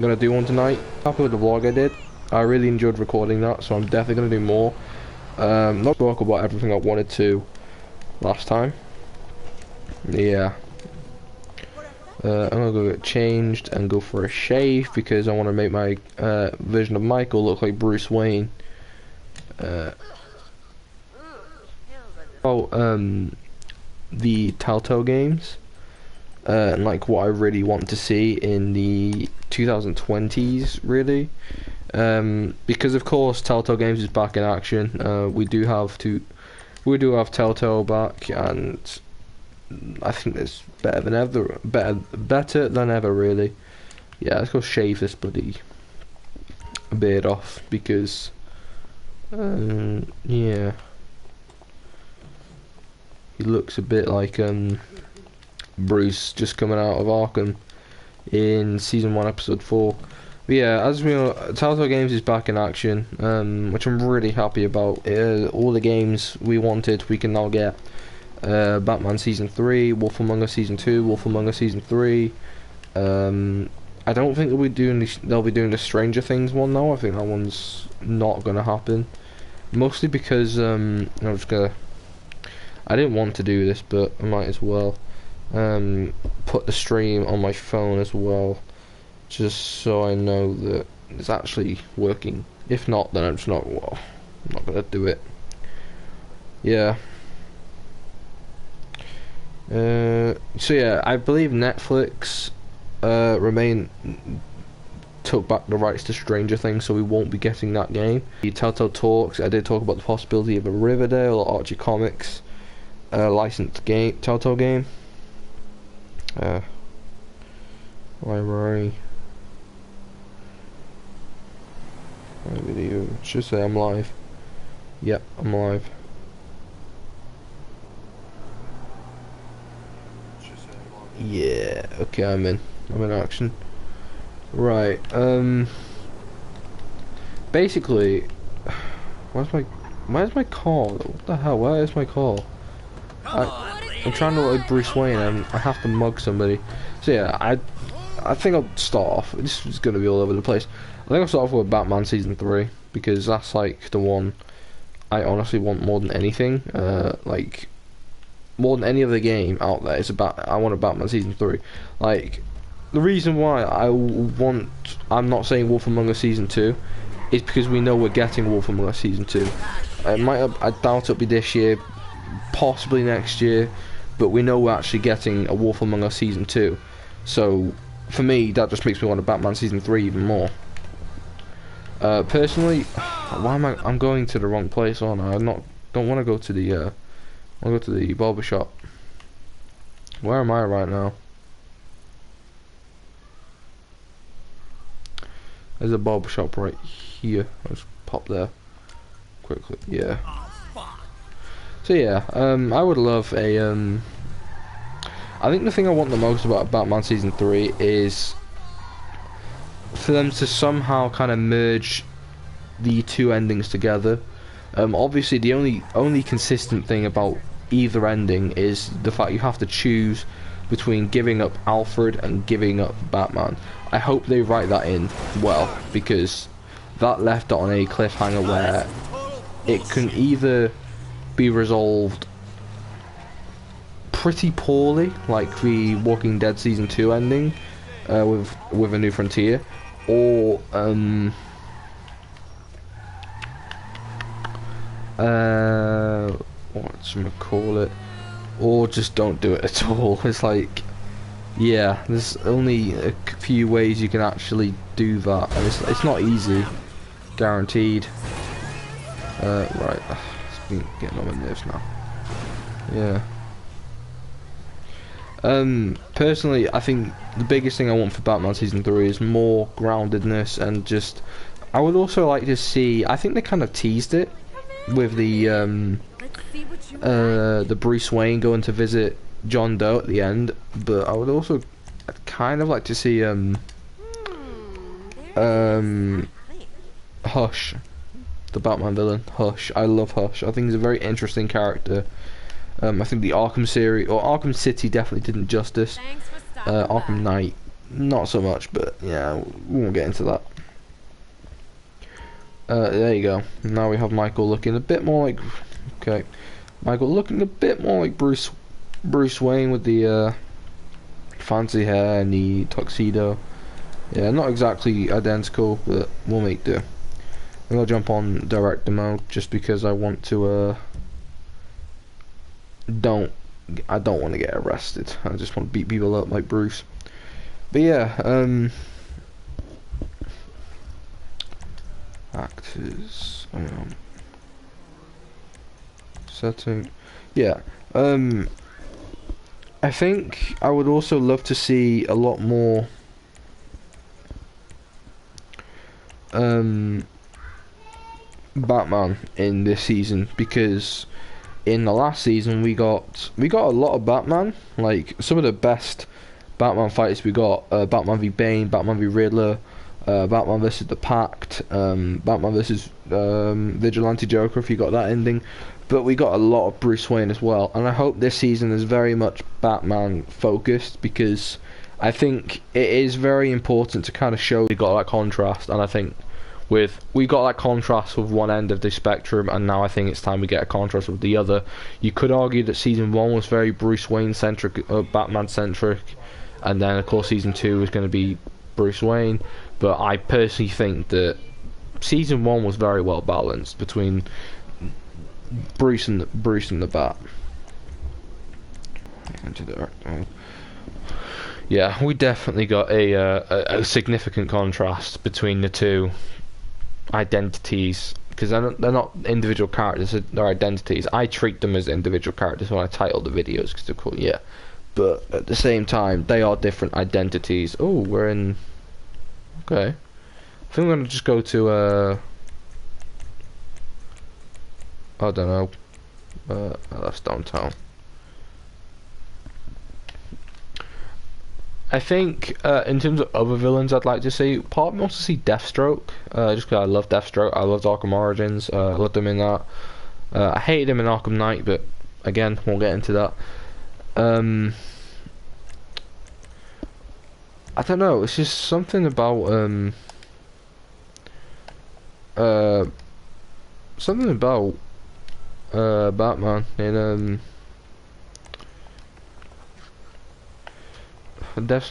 I'm gonna do one tonight. Happy with the vlog I did. I really enjoyed recording that, so I'm definitely gonna do more. Not talk about everything I wanted to last time. Yeah. I'm gonna go get changed and go for a shave because I want to make my version of Michael look like Bruce Wayne. The TellTale games. And like what I really want to see in the 2020s, really, because of course TellTale Games is back in action. We do have TellTale back, and I think it's better than ever, better than ever, really. Yeah, let's go shave this bloody beard off because, yeah, he looks a bit like Bruce just coming out of Arkham in season 1 episode 4. But yeah, as we know, Telltale Games is back in action, which I'm really happy about. All the games we wanted we can now get. Batman season 3, Wolf Among Us season 2, Wolf Among Us season 3. I don't think they'll be doing the Stranger Things one now. I think that one's not gonna happen, mostly because I didn't want to do this, but I might as well. Put the stream on my phone as well, just so I know that it's actually working. If not, then I'm not gonna do it. Yeah. So yeah, I believe Netflix took back the rights to Stranger Things, so we won't be getting that game. The Telltale Talks, I did talk about the possibility of a Riverdale or Archie Comics licensed game, Telltale game. Library. My video. Should say I'm live. Yep, I'm live. Yeah, okay, I'm in action. Right, basically, where's my call? What the hell, where is my call? I'm trying to look like Bruce Wayne and I have to mug somebody. So yeah, I think I'll start off. This is going to be all over the place. I think I'll start off with Batman season 3 because that's like the one I honestly want more than anything. Like more than any other game out there. I want a Batman season 3. Like the reason why I'm not saying Wolf Among Us season 2 is because we know we're getting Wolf Among Us season 2. I doubt it'll be this year, possibly next year, but we know we're actually getting a Wolf Among Us season 2. So for me, that just makes me want a Batman season 3 even more. Personally, I'm going to the wrong place, aren't I? Don't want to go to the I want to go to the barber shop. Where am I right now? There's a barber shop right here. I'll just pop there quickly. Yeah. So yeah, I would love a I think the thing I want the most about Batman season 3 is for them to somehow kind of merge the two endings together. Obviously the only consistent thing about either ending is the fact you have to choose between giving up Alfred and giving up Batman. I hope they write that in well, because that left it on a cliffhanger where it can either be resolved pretty poorly, like the Walking Dead season 2 ending with A New Frontier, or what's gonna call it, or just don't do it at all. It's like, yeah, there's only a few ways you can actually do that, and it's not easy, guaranteed. Right, it's been getting on my nerves now. Yeah. Personally, I think the biggest thing I want for Batman season 3 is more groundedness, and just I would also like to see. I think they kind of teased it with the Bruce Wayne going to visit John Doe at the end, but I would also kind of like to see Hush, the Batman villain. Hush, I love Hush. I think he's a very interesting character. I think the Arkham series, or Arkham City, definitely did him justice. Arkham Knight not so much, but yeah, we won't get into that. There you go. Now we have Michael looking a bit more like, okay, Michael looking a bit more like Bruce Wayne with the fancy hair and the tuxedo. Yeah, not exactly identical, but we'll make do. I'm gonna jump on director mode just because I want to I don't want to get arrested. I just want to beat people up like Bruce. But yeah, actors, setting, yeah, I think I would also love to see a lot more Batman in this season, because in the last season we got a lot of Batman, like some of the best Batman fights we got, Batman v Bane, Batman v Riddler, Batman vs the Pact, Batman vs Vigilante Joker, if you got that ending. But we got a lot of Bruce Wayne as well, and I hope this season is very much Batman focused, because I think it is very important to kind of show we got that contrast. And I think we got that contrast with one end of the spectrum, and now I think it's time we get a contrast with the other. You could argue that season 1 was very Bruce Wayne centric, Batman centric, and then of course season 2 is going to be Bruce Wayne. But I personally think that season 1 was very well balanced between Bruce and the Bat. Yeah, we definitely got a significant contrast between the two identities, because they're not individual characters, they're identities. I treat them as individual characters when I title the videos because they're cool, yeah. But at the same time, they are different identities. Oh, we're in. Okay, I think I'm gonna just go to I don't know. That's downtown. I think in terms of other villains I'd like to see, part of me wants to see Deathstroke, just because I love Deathstroke. I loved Arkham Origins, I loved him in that. I hated him in Arkham Knight, but again, won't get into that. I don't know, it's just something about Batman in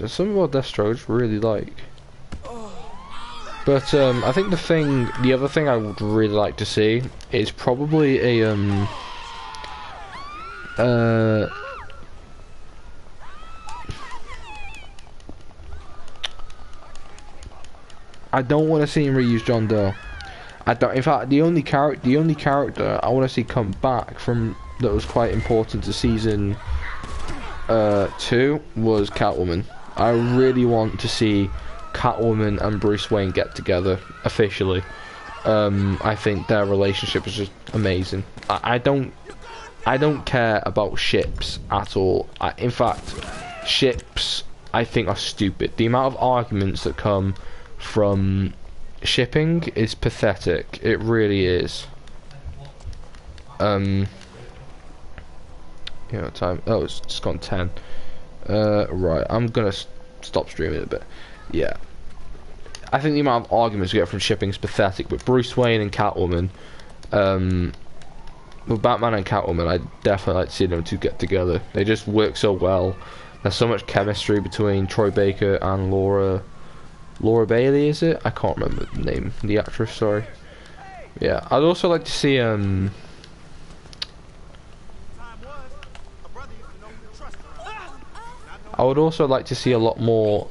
some about Deathstroke I just really like. But I think the other thing I would really like to see is probably a I don't want to see him reuse John Doe. I don't. In fact, the only character I want to see come back from that was quite important to season 2 was Catwoman. I really want to see Catwoman and Bruce Wayne get together officially. I think their relationship is just amazing. I don't care about ships at all. In fact, ships I think are stupid. The amount of arguments that come from shipping is pathetic. It really is. Yeah, time. Oh, it's just gone 10. Right, I'm gonna stop streaming a bit. Yeah, I think the amount of arguments we get from shipping is pathetic. But Bruce Wayne and Catwoman, with Batman and Catwoman, I definitely like to see them two get together. They just work so well. There's so much chemistry between Troy Baker and Laura Bailey, is it? I can't remember the name, the actress, sorry. Yeah, I'd also like to see I would also like to see a lot more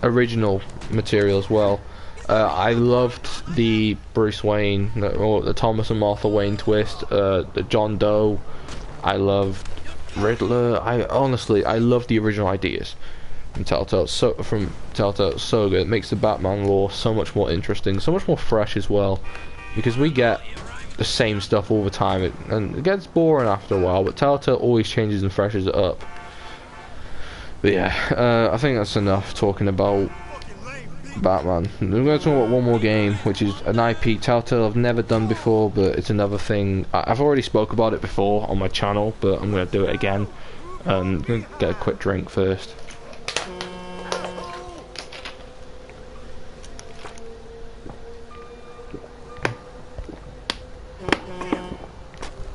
original material as well. I loved the Bruce Wayne, or the Thomas and Martha Wayne twist, the John Doe. I loved Riddler. I love the original ideas from TellTale. So good. It makes the Batman lore so much more interesting, so much more fresh as well, because we get the same stuff all the time, and it gets boring after a while, but TellTale always changes and freshes it up. But yeah, I think that's enough talking about Batman. We're going to talk about one more game, which is an IP TellTale I've never done before, but it's another thing. I've already spoke about it before on my channel, but I'm going to do it again. I'm gonna get a quick drink first.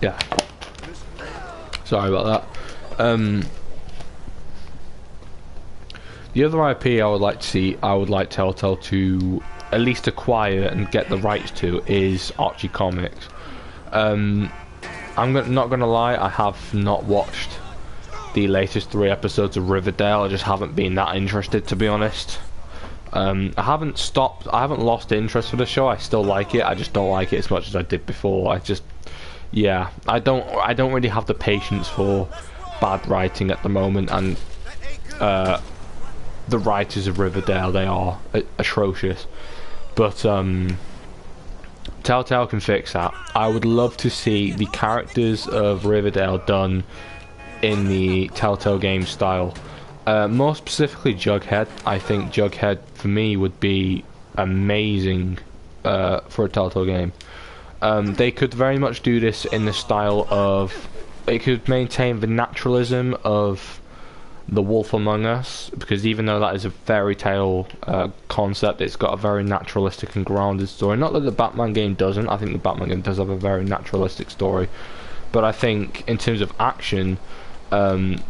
Yeah. Sorry about that. The other IP I would like to see, I would like Telltale to at least acquire and get the rights to, is Archie Comics. I'm not gonna lie, I have not watched the latest 3 episodes of Riverdale. I just haven't been that interested, to be honest. I haven't lost interest for the show. I still like it. I just don't like it as much as I did before. Yeah, I don't really have the patience for bad writing at the moment, and the writers of Riverdale, they are atrocious. But Telltale can fix that. I would love to see the characters of Riverdale done in the Telltale game style. More specifically Jughead. I think Jughead for me would be amazing for a Telltale game. They could very much do this in the style of, it could maintain the naturalism of The Wolf Among Us, because even though that is a fairy tale concept, it's got a very naturalistic and grounded story. Not that the Batman game doesn't. I think the Batman game does have a very naturalistic story, but I think in terms of action, an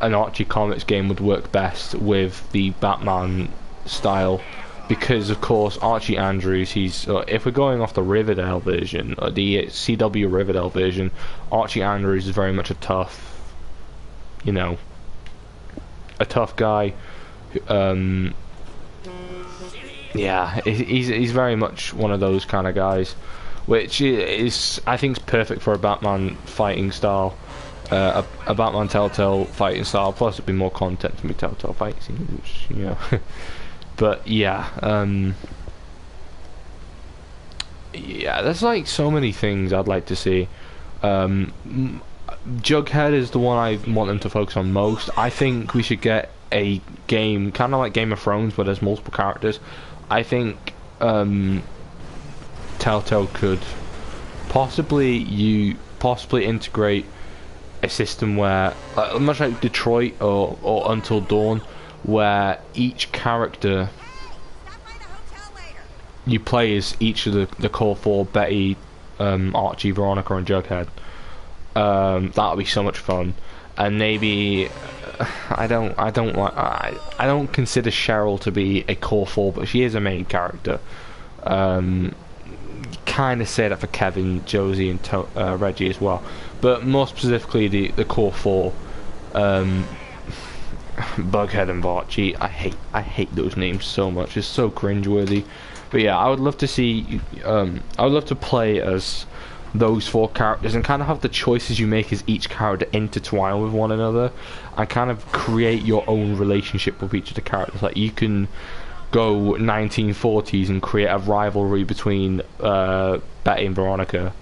Archie Comics game would work best with the Batman style, because of course Archie Andrews, he's if we're going off the Riverdale version, or the CW Riverdale version, Archie Andrews is very much a tough, you know, a tough guy. Yeah, he's very much one of those kind of guys, which is, I think, is perfect for a Batman fighting style, a Batman Telltale fighting style. Plus, it'd be more content from the Telltale Fight Scenes, which, you know. But yeah, yeah, there's like so many things I'd like to see. Jughead is the one I want them to focus on most. I think we should get a game, kind of like Game of Thrones, where there's multiple characters. I think Telltale could possibly integrate a system where, much like Detroit or Until Dawn, where each character you play as each of the core 4: Betty, Archie, Veronica, and Jughead. That would be so much fun. And maybe I don't consider Cheryl to be a core 4, but she is a main character. Kind of say that for Kevin, Josie, and Reggie as well, but more specifically the core 4. Bughead and Archie, I hate those names so much. It's so cringeworthy. But yeah, I would love to see. I would love to play as those 4 characters and kind of have the choices you make as each character intertwine with one another, and kind of create your own relationship with each of the characters. Like, you can go 1940s and create a rivalry between Betty and Veronica,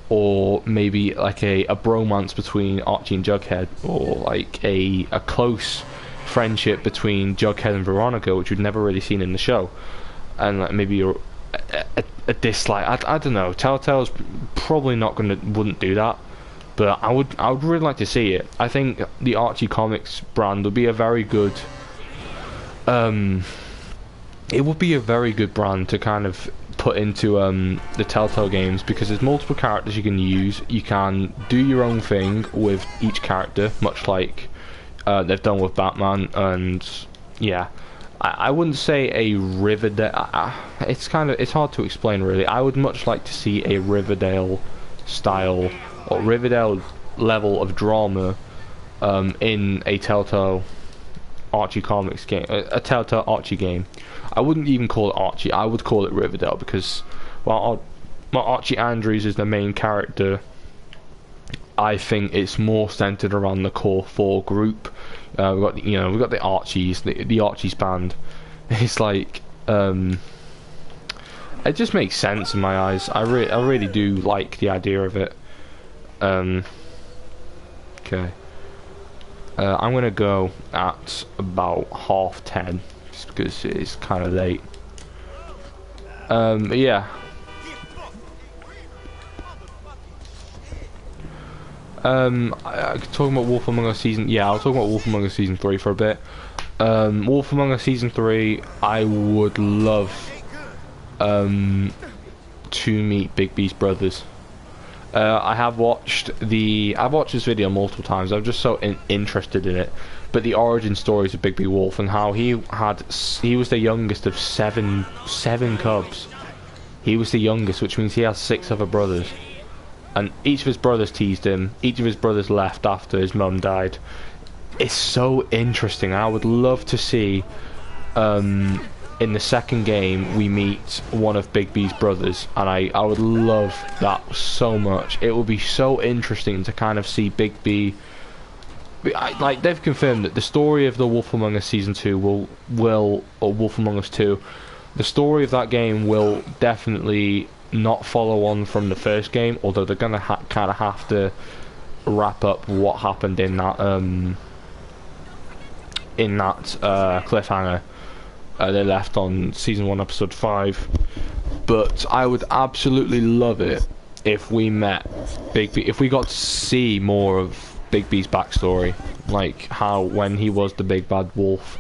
or maybe like a bromance between Archie and Jughead, or like a close friendship between Jughead and Veronica, which we've never really seen in the show, and like maybe a dislike. I don't know. Telltale's probably wouldn't do that, but I would really like to see it. I think the Archie Comics brand would be a very good. It would be a very good brand to kind of put into the Telltale games, because there's multiple characters you can use. You can do your own thing with each character, much like they've done with Batman. And yeah, I wouldn't say a Riverdale. It's hard to explain really. I would much like to see a Riverdale style or Riverdale level of drama in a Telltale Archie Comics game, a Telltale Archie game. I wouldn't even call it Archie. I would call it Riverdale, because while Archie Andrews is the main character, I think it's more centered around the core 4 group. We've got the Archies, the Archies band. It's like it just makes sense in my eyes. I really do like the idea of it. Okay. I'm gonna go at about 10:30, just because it's kind of late. Yeah. Talking about Wolf Among Us season, yeah, I'll talk about Wolf Among Us season 3 for a bit. Wolf Among Us season 3, I would love to meet Bigby's brothers. I've watched this video multiple times. I'm just so interested in it. But the origin stories of Bigby Wolf and how he was the youngest of seven cubs. He was the youngest, which means he has 6 other brothers. And each of his brothers teased him. Each of his brothers left after his mum died. It's so interesting. I would love to see, in the second game, we meet one of Bigby's brothers. And I would love that so much. It would be so interesting to kind of see Bigby. Like, they've confirmed that the story of the Wolf Among Us Season 2 or Wolf Among Us 2, the story of that game will definitely not follow on from the first game, although they're gonna kind of have to wrap up what happened in that cliffhanger they left on Season 1 Episode 5. But I would absolutely love it if we met Bigby, if we got to see more of Bigby's backstory, like how when he was the big bad wolf,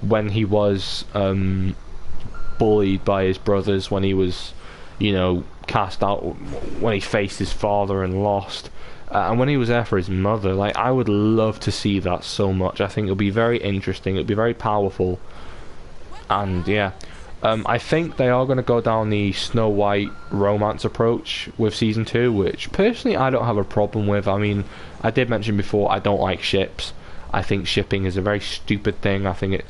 when he was bullied by his brothers, when he was, you know, cast out, when he faced his father and lost, and when he was there for his mother. Like, I would love to see that so much. I think it'll be very interesting, it'll be very powerful, and yeah. I think they are going to go down the Snow White romance approach with Season 2, which personally I don't have a problem with. I mean, I did mention before, I don't like ships. I think shipping is a very stupid thing. I think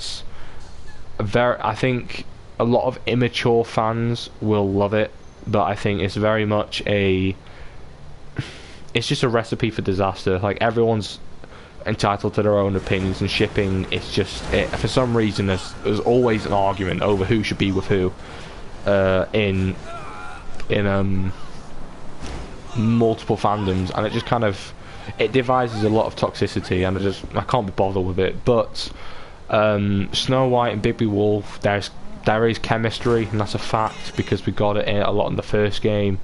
I think a lot of immature fans will love it, but I think it's very much it's just a recipe for disaster. Like, everyone's entitled to their own opinions, and shipping, it's just for some reason there's always an argument over who should be with who in multiple fandoms, and it just kind of devises a lot of toxicity, and I can't be bothered with it. But Snow White and Bigby Wolf, there is chemistry, and that's a fact because we got it a lot in the first game.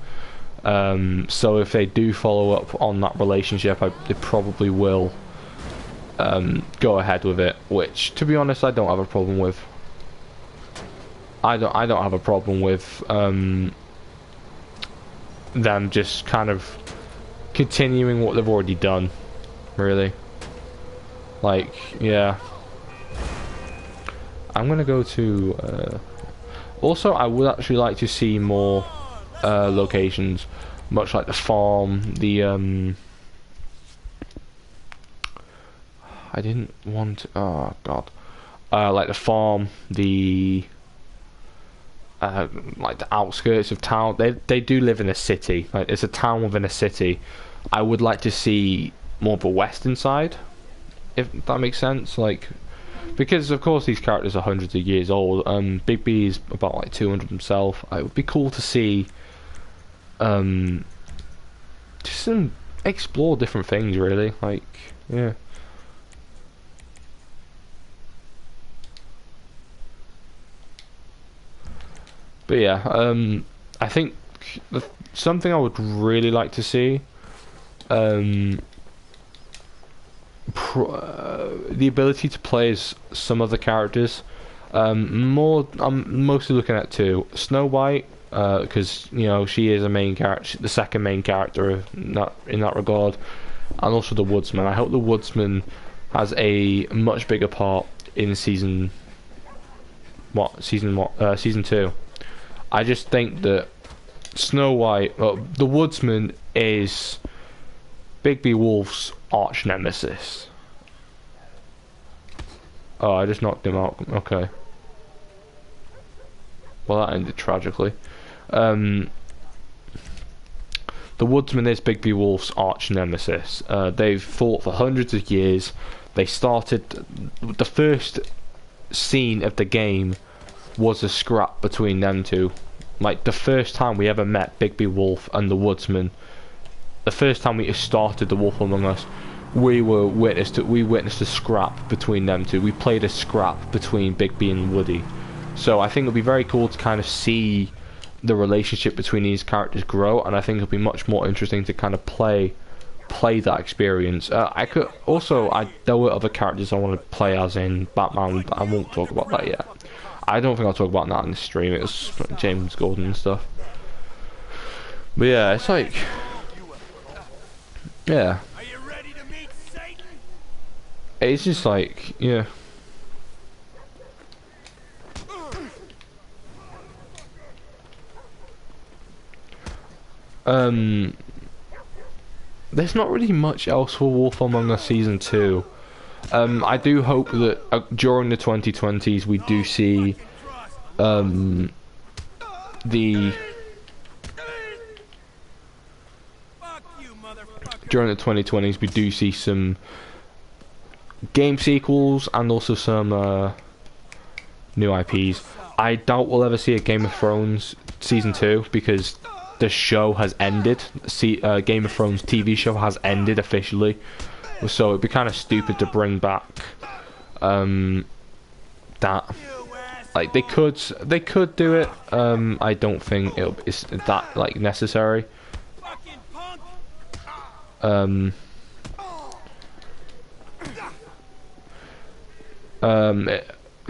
So if they do follow up on that relationship, they probably will go ahead with it, which, to be honest, I don't have a problem with. I don't have a problem with them just kind of continuing what they've already done, really. Like, yeah. I'm gonna go to also, I would actually like to see more locations, much like the farm, the I didn't want, oh god, like the farm, the like the outskirts of town. They do live in a city. Like, it's a town within a city. I would like to see more of a western side, if that makes sense. Like, because of course these characters are hundreds of years old. Bigby is about like 200 himself. It would be cool to see just explore different things, really. Like, yeah. But yeah, I think something I would really like to see, the ability to play as some of the characters. I'm mostly looking at 2. Snow White, because, you know, she is a main character, the second main character in that regard, and also the Woodsman. I hope the Woodsman has a much bigger part in season 2. I just think that Snow White, the Woodsman, is Bigby Wolf's arch nemesis. Oh, I just knocked him out. Okay. Well, that ended tragically. The Woodsman is Bigby Wolf's arch nemesis. They've fought for hundreds of years. They started the first scene of the game was a scrap between them two. Like, the first time we ever met Bigby Wolf and the Woodsman, the first time we started the Wolf Among Us, we witnessed a scrap between them two. We played a scrap between Bigby and Woody. So I think it'll be very cool to kind of see the relationship between these characters grow, and I think it'll be much more interesting to kind of play play that experience. I there were other characters I want to play, as in Batman, but I won't talk about that yet. I don't think I'll talk about that in the stream. It was James Gordon and stuff. But yeah, it's like, yeah. Are you ready to meet Satan? It's just like, yeah. There's not really much else for Wolf Among Us Season 2. I do hope that during the 2020s we do see the during the 2020s we do see some game sequels and also some new IPs. I doubt we'll ever see a Game of Thrones Season 2 because the show has ended. Game of Thrones TV show has ended officially, so it'd be kind of stupid to bring back that. Like they could do it. I don't think it's that like necessary. If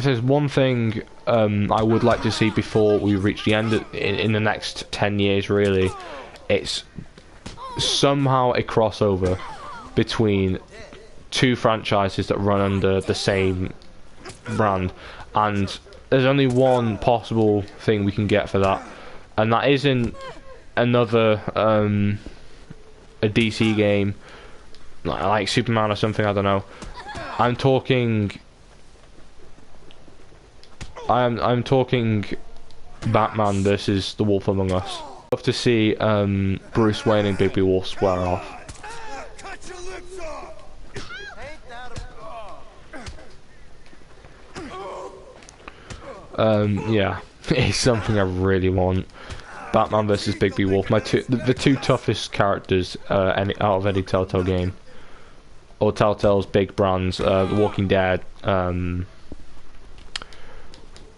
there's one thing I would like to see before we reach the end in the next 10 years, really, it's somehow a crossover between two franchises that run under the same brand, and there's only one possible thing we can get for that, and that isn't another a DC game like Superman or something. I don't know. I'm talking Batman versus the Wolf Among Us. I'd love to see Bruce Wayne and Bigby Wolf square off. Yeah, it's something I really want. Batman versus Bigby Wolf, the two toughest characters out of any TellTale game, or TellTale's big brands, The Walking Dead,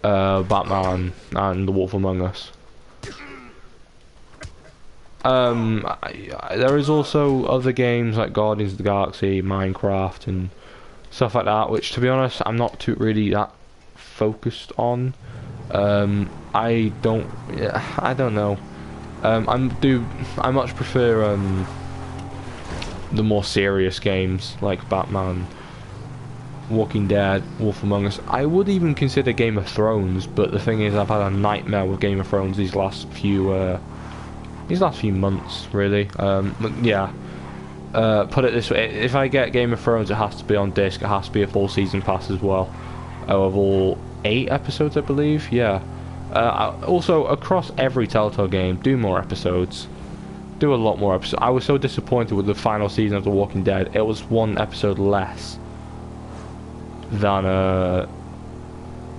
Batman, and The Wolf Among Us. There is also other games like Guardians of the Galaxy, Minecraft, and stuff like that, which, to be honest, I'm not too really that focused on. I don't know. I much prefer the more serious games like Batman, Walking Dead, Wolf Among Us. I would even consider Game of Thrones, but the thing is, I've had a nightmare with Game of Thrones these last few months, really. Yeah. Put it this way: if I get Game of Thrones, it has to be on disc. It has to be a full season pass as well, of all 8 episodes, I believe. Yeah. Also, across every TellTale game, do more episodes. Do a lot more episodes. I was so disappointed with the final season of The Walking Dead. It was 1 episode less than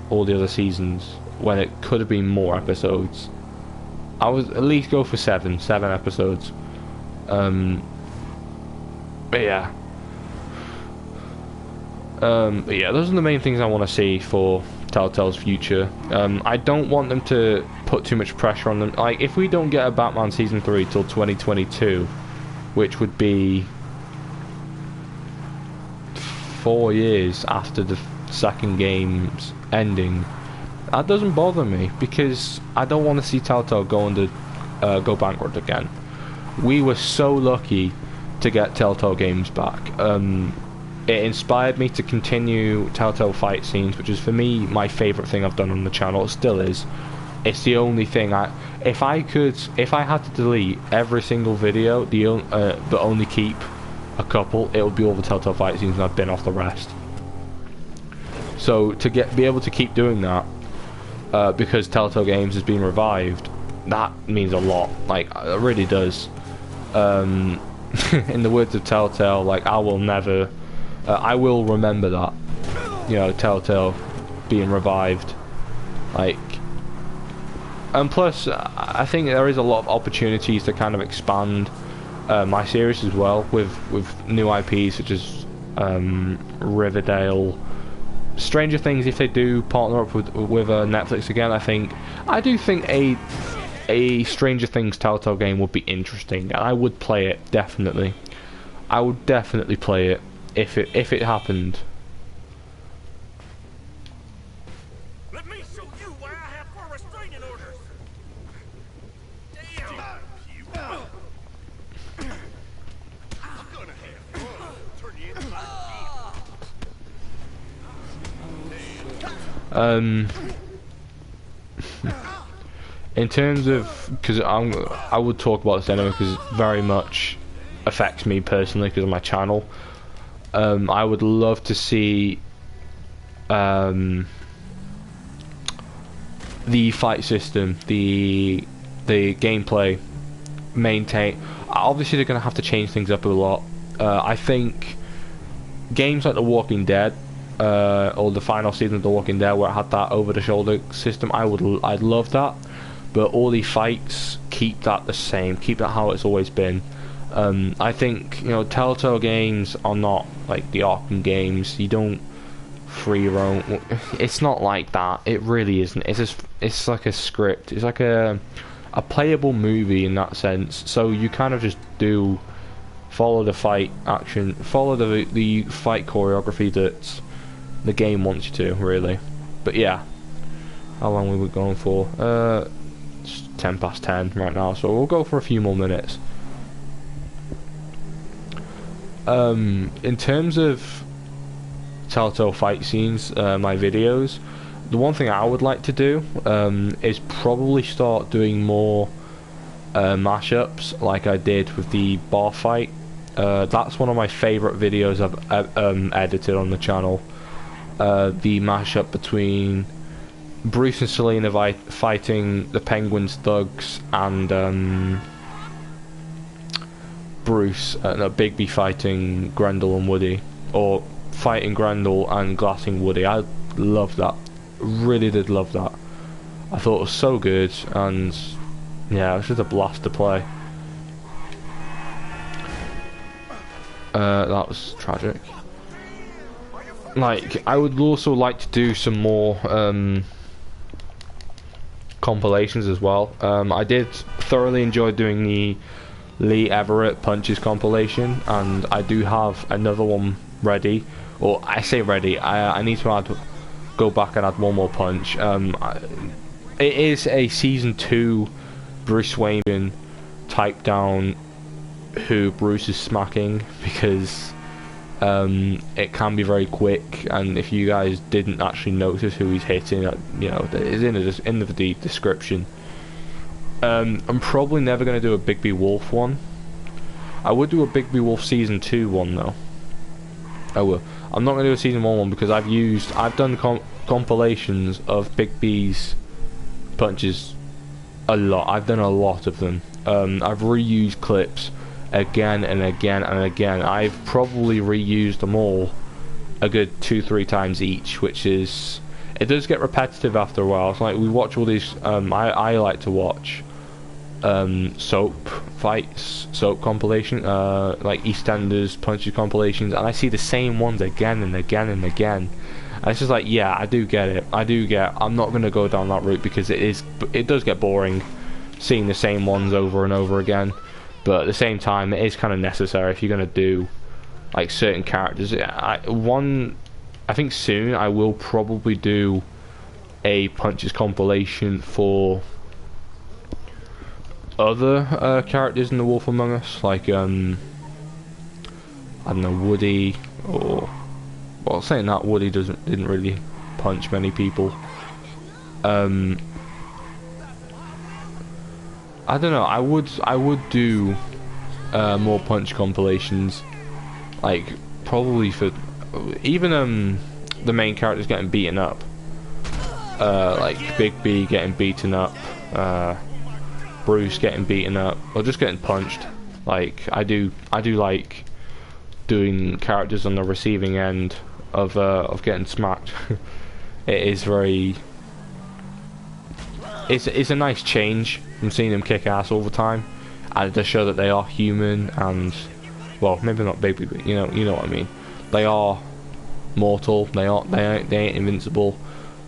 all the other seasons, when it could have been more episodes. I would at least go for 7 episodes. But yeah. But yeah, those are the main things I want to see for TellTale's future. I don't want them to put too much pressure on them. Like, if we don't get a Batman Season 3 till 2022, which would be 4 years after the second game's ending, that doesn't bother me, because I don't want to see TellTale go bankrupt again. We were so lucky to get TellTale games back. It inspired me to continue TellTale Fight Scenes, which is, for me, my favourite thing I've done on the channel. It still is. It's the only thing if I had to delete every single video, but only keep a couple, it would be all the TellTale Fight Scenes, and I've been off the rest. So to be able to keep doing that, because TellTale Games has been revived, that means a lot. Like, it really does. In the words of TellTale, like, I will remember that, you know, TellTale being revived. Like, and plus, I think there is a lot of opportunities to kind of expand my series as well with new IPs such as Riverdale, Stranger Things. If they do partner up with Netflix again, I do think a Stranger Things TellTale game would be interesting, and I would play it, definitely. I would definitely play it if it happened. Let me show you why I have 4 restraining orders. Damn you! I'm gonna have fun. Turn you inside. In terms of, because I would talk about this anyway, because it very much affects me personally because of my channel. I would love to see the fight system, the gameplay maintain. Obviously they're going to have to change things up a lot. I think games like The Walking Dead, or the final season of The Walking Dead, where it had that over-the-shoulder system, I'd love that. But all the fights, keep that the same, keep that how it's always been. I think, you know, Telltale games are not like the Arkham games. You don't free roam. It's not like that. It really isn't. It's like a script. It's like a playable movie in that sense. So you kind of just follow the fight action, follow the fight choreography that the game wants you to, really. But yeah, how long we were going for? It's 10 past 10 right now, so we'll go for a few more minutes. In terms of Telltale Fight Scenes, my videos, the one thing I would like to do is probably start doing more mashups like I did with the bar fight. That's one of my favourite videos I've edited on the channel. The mashup between Bruce and Selena fighting the Penguin's thugs, and Bigby fighting Grendel and Woody, or fighting Grendel and glassing Woody. I loved that, really did love that. I thought it was so good, and yeah, it was just a blast to play. That was tragic. Like, I would also like to do some more compilations as well. I did thoroughly enjoy doing the Lee Everett punches compilation, and I do have another one ready. Or I say ready, I need to go back and add one more punch. It is a season 2 Bruce Wayne type down who Bruce is smacking, because it can be very quick, and if you guys didn't actually notice who he's hitting, you know, it's in the description. I'm probably never going to do a Bigby Wolf one. I would do a Bigby Wolf season 2 one though. I will. I'm not going to do a season 1 one because I've done compilations of Bigby's punches a lot. I've done a lot of them. I've reused clips again and again and again. I've probably reused them all a good 2-3 times each, which is, it does get repetitive after a while. It's like we watch all these, I like to watch soap fights, soap compilation, like EastEnders punches compilations, and I see the same ones again and again and again, and it's just like, yeah, I do get it. I'm not going to go down that route because it does get boring seeing the same ones over and over again. But at the same time, it is kind of necessary if you're going to do like certain characters. I think soon I will probably do a punches compilation for other characters in The Wolf Among Us, like I don't know, Woody, or, well, saying that, Woody didn't really punch many people. I don't know. I would do more punch compilations, like probably for even the main characters getting beaten up, like Big B getting beaten up, Bruce getting beaten up, or just getting punched. Like I do like doing characters on the receiving end of getting smacked. It is very. It's a nice change from seeing them kick ass all the time, and it does show that they are human, and, well, maybe not big, but you know what I mean. They are mortal. They ain't invincible.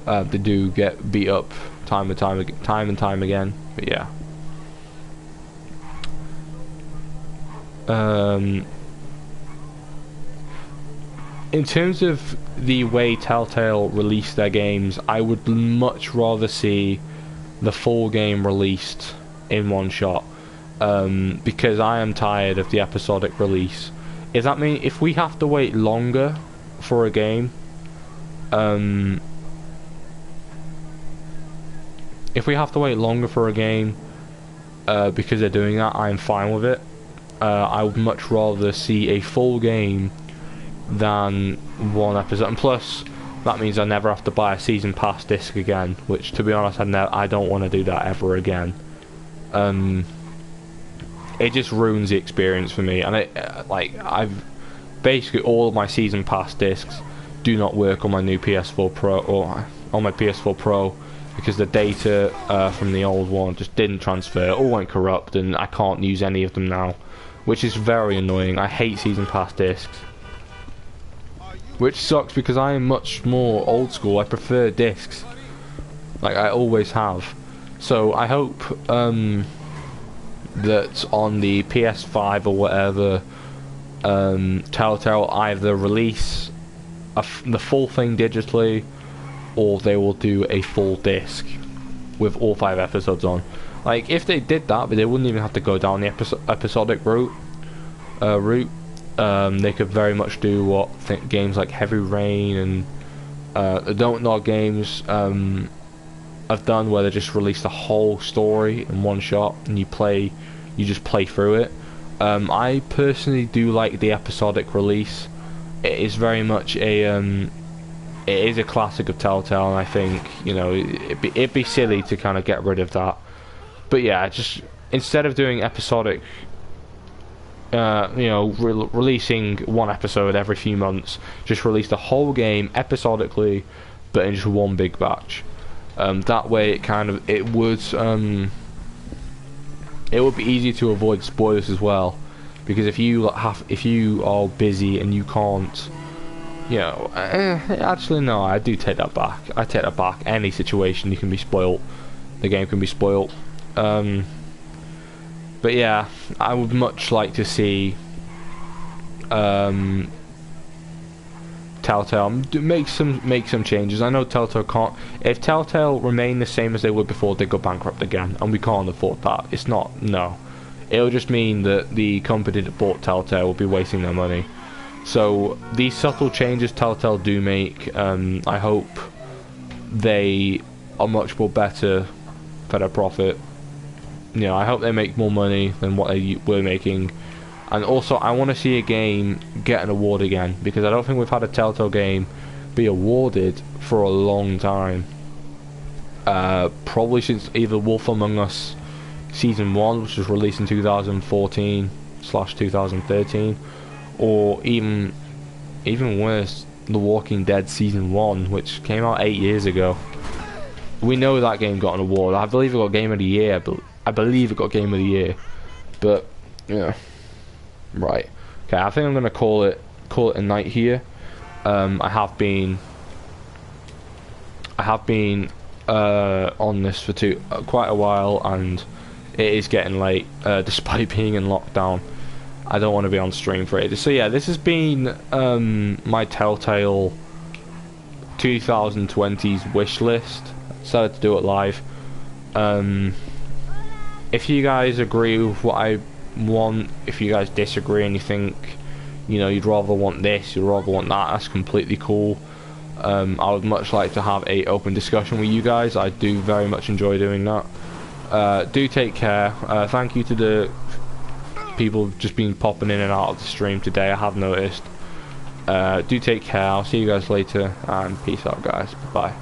They do get beat up time and time again. But yeah. in terms of the way Telltale release their games, I would much rather see the full game released in one shot, because I am tired of the episodic release. Does that mean if we have to wait longer for a game, if we have to wait longer for a game because they're doing that, I'm fine with it. I would much rather see a full game than one episode, and plus that means I never have to buy a season pass disc again, which, to be honest, I don't want to do that ever again. It just ruins the experience for me, and I've basically all of my season pass discs do not work on my new PS4 Pro, or on my PS4 Pro, because the data from the old one just didn't transfer, all went corrupt, and I can't use any of them now, which is very annoying. I hate season pass discs, which sucks because I am much more old school. I prefer discs, like I always have. So I hope that on the PS5 or whatever, Telltale either release the full thing digitally, or they will do a full disc with all 5 episodes on. Like, if they did that, but they wouldn't even have to go down the episodic route. They could very much do what games like Heavy Rain and the Don't Nod games have done, where they just release the whole story in one shot and you just play through it. I personally do like the episodic release. It is very much it is a classic of Telltale, and I think, you know, it'd be silly to kind of get rid of that. But yeah, just instead of doing episodic, you know, releasing one episode every few months, just release the whole game episodically, but in just one big batch. That way, it would be easy to avoid spoilers as well, because if you are busy and you can't, you know, actually no, I do take that back. I take that back. Any situation you can be spoilt, the game can be spoilt. But yeah, I would much like to see Telltale make some changes. I know Telltale can't. If Telltale remain the same as they were before, they go bankrupt again, and we can't afford that. It's not. No, it'll just mean that the company that bought Telltale will be wasting their money. So these subtle changes Telltale do make, I hope they are much more better for their profit. You know, I hope they make more money than what they were making. And also, I want to see a game get an award again, because I don't think we've had a Telltale game be awarded for a long time. Probably since either Wolf Among Us Season 1, which was released in 2014/2013, or even worse, The Walking Dead Season 1, which came out 8 years ago. We know that game got an award. I believe it got Game of the Year, but I believe it got Game of the Year. But yeah, right. Okay, I think I'm gonna call it a night here. I have been on this for quite a while, and it is getting late. Despite being in lockdown, I don't want to be on stream for ages. So yeah, this has been my Telltale 2020's wish list. Decided to do it live. If you guys agree with what I want, if you guys disagree and you think, you know, you'd rather want this, you'd rather want that, that's completely cool. I would much like to have a open discussion with you guys. I do very much enjoy doing that. Do take care. Thank you to the people just been popping in and out of the stream today, I have noticed. Do take care. I'll see you guys later, and peace out, guys. Bye.